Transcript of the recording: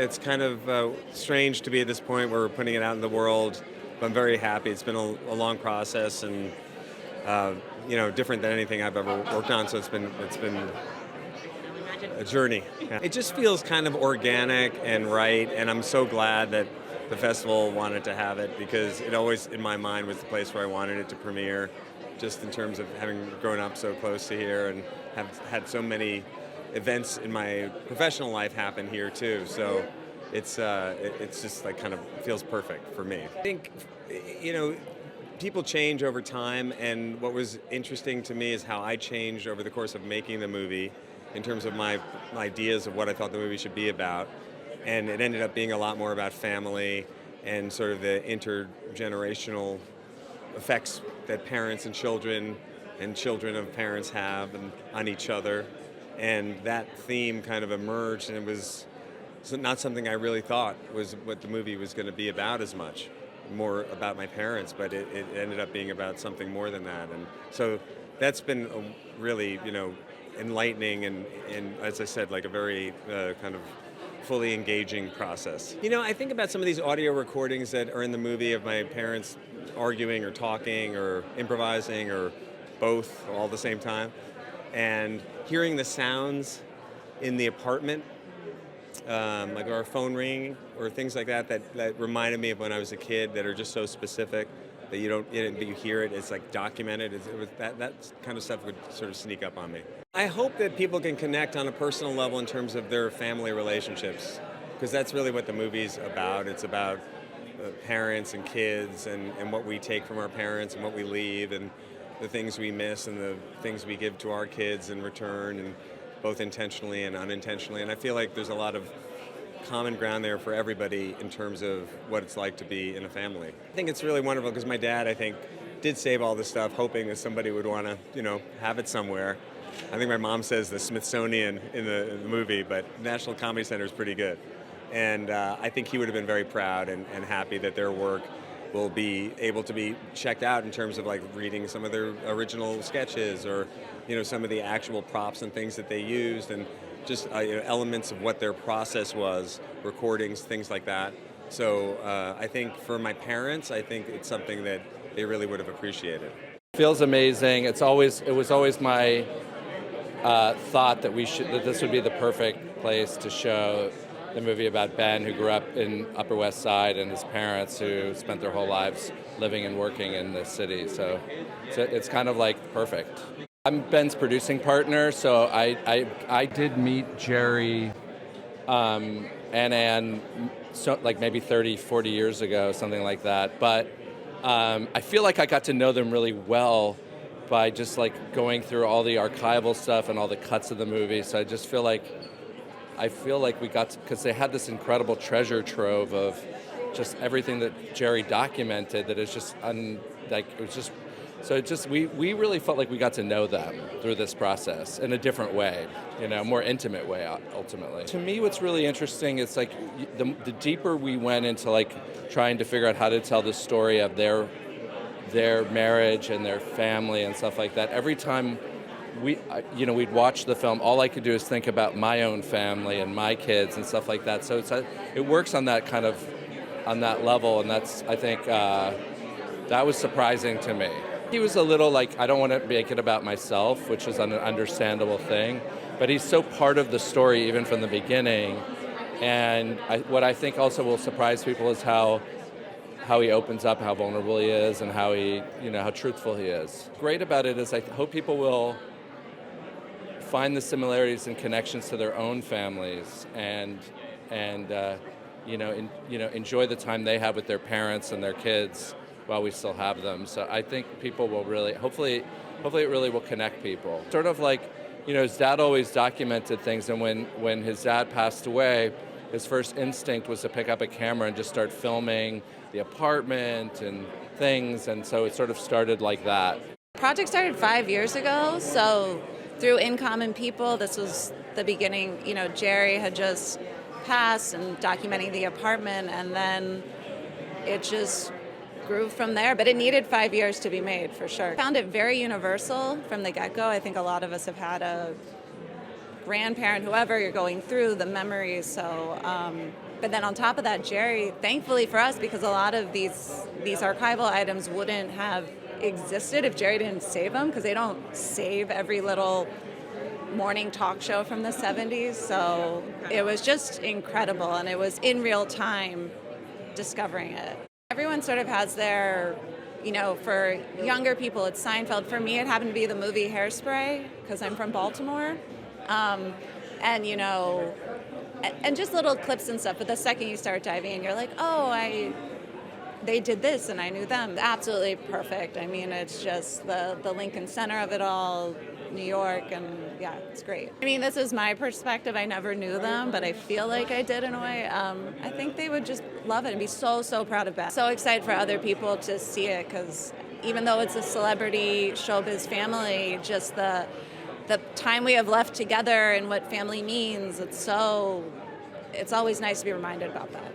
It's kind of strange to be at this point where we're putting it out in the world, but I'm very happy. It's been a long process and different than anything I've ever worked on. So it's been a journey. Yeah. It just feels kind of organic and right, and I'm so glad that the festival wanted to have it because it always, in my mind, was the place where I wanted it to premiere, just in terms of having grown up so close to here and have had so many events in my professional life happen here too. So it's just like kind of feels perfect for me. I think, people change over time, and what was interesting to me is how I changed over the course of making the movie in terms of my ideas of what I thought the movie should be about. And it ended up being a lot more about family and sort of the intergenerational effects that parents and children of parents have on each other. And that theme kind of emerged, and it was not something I really thought was what the movie was going to be about as much. More about my parents, but it ended up being about something more than that. And so that's been really, enlightening and, as I said, like a very kind of fully engaging process. I think about some of these audio recordings that are in the movie of my parents arguing or talking or improvising or both all at the same time, and hearing the sounds in the apartment, like our phone ringing or things like that reminded me of when I was a kid, that are just so specific that you hear it, it's like documented. That kind of stuff would sort of sneak up on me. I hope that people can connect on a personal level in terms of their family relationships, because that's really what the movie's about. It's about parents and kids and what we take from our parents and what we leave and the things we miss and the things we give to our kids in return, and both intentionally and unintentionally. And I feel like there's a lot of common ground there for everybody in terms of what it's like to be in a family. I think it's really wonderful because my dad, I think, did save all this stuff hoping that somebody would want to, have it somewhere. I think my mom says the Smithsonian in the movie, but National Comedy Center is pretty good. And I think he would have been very proud and happy that their work will be able to be checked out in terms of like reading some of their original sketches or, some of the actual props and things that they used, and just elements of what their process was, recordings, things like that. So I think for my parents, I think it's something that they really would have appreciated. Feels amazing. It was always my thought that this would be the perfect place to show the movie about Ben, who grew up in Upper West Side, and his parents who spent their whole lives living and working in the city. So it's kind of like perfect. I'm Ben's producing partner, so I did meet Jerry and Ann like maybe 30, 40 years ago, something like that. But I feel like I got to know them really well by just like going through all the archival stuff and all the cuts of the movie. So I just feel like we got to, because they had this incredible treasure trove of just everything that Jerry documented that is just we really felt like we got to know them through this process in a different way, more intimate way ultimately. To me, what's really interesting is like the deeper we went into like trying to figure out how to tell the story of their marriage and their family and stuff like that. Every time we'd watch the film, all I could do is think about my own family and my kids and stuff like that. So it works on that kind of, on that level, and that's, I think, that was surprising to me. He was a little like, I don't want to make it about myself, which is an understandable thing, but he's so part of the story even from the beginning. And what I think also will surprise people is how he opens up, how vulnerable he is, and how how truthful he is. Great about it is I hope people will find the similarities and connections to their own families and enjoy the time they have with their parents and their kids while we still have them. So I think people will really, hopefully it really will connect people. Sort of like, his dad always documented things, and when his dad passed away, his first instinct was to pick up a camera and just start filming the apartment and things, and so it sort of started like that. The project started 5 years ago, so through In Common People, this was the beginning. Jerry had just passed and documenting the apartment, and then it just grew from there, but it needed 5 years to be made, for sure. I found it very universal from the get-go. I think a lot of us have had a grandparent, whoever you're going through, the memories, so But then on top of that, Jerry, thankfully for us, because a lot of these archival items wouldn't have existed if Jerry didn't save them, because they don't save every little morning talk show from the 70s. So it was just incredible, and it was in real time discovering it. Everyone sort of has their, for younger people, it's Seinfeld. For me, it happened to be the movie Hairspray, because I'm from Baltimore. And just little clips and stuff. But the second you start diving in, you're like, they did this and I knew them. Absolutely perfect. I mean, it's just the Lincoln Center of it all, New York, and yeah, it's great. I mean, this is my perspective. I never knew them, but I feel like I did in a way. I think they would just love it and be so, so proud of Beth. So excited for other people to see it, because even though it's a celebrity showbiz family, just the time we have left together and what family means, it's always nice to be reminded about that.